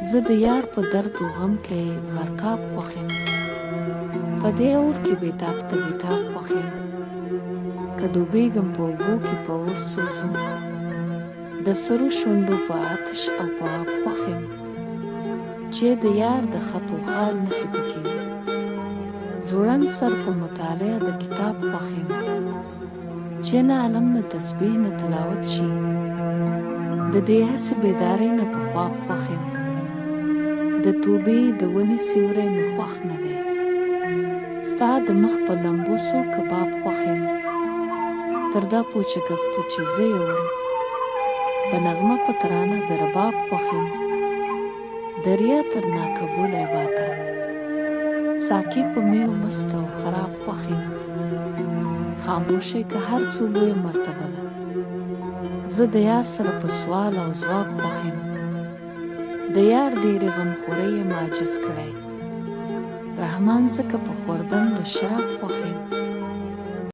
زه د یار په درد و غم کې غرقاب خوښ یم، په دې اور کې بېتاب ته بېتاب خوښ یم، که ډوبېږم په اوبو کې په اور سوزم، د سرو شونډو په آتش او په آب خوښ یم، چې د یار د خط و خال نښې پکې وي، ځوړند سر په مطالعه د کتاب خوښ یم، چې نه علم نه تسبیح نه تلاوت شي، د دې هسې بیدارۍ نه په خواب خوښ یم، د توبې د ونې سیوری مې خوښ نه دی، ستا د مخ په لمبو سو کباب خوښ یم، تر دا پوچه گفتو چې زه یې ورم، په نغمه په ترانه د رباب خوښ یم، دریا تر ناقبوله باته، ساقي په میو مست او خراب خوښ یم، خاموشۍ که هر څو لویه مرتبه ده، زه د یار سره په سوال او ځواب خوښ یم، د یار ډېرې غمخورۍ یې عاجز کړی، رحمان ځکه په خوردن د شراب خوښ یم.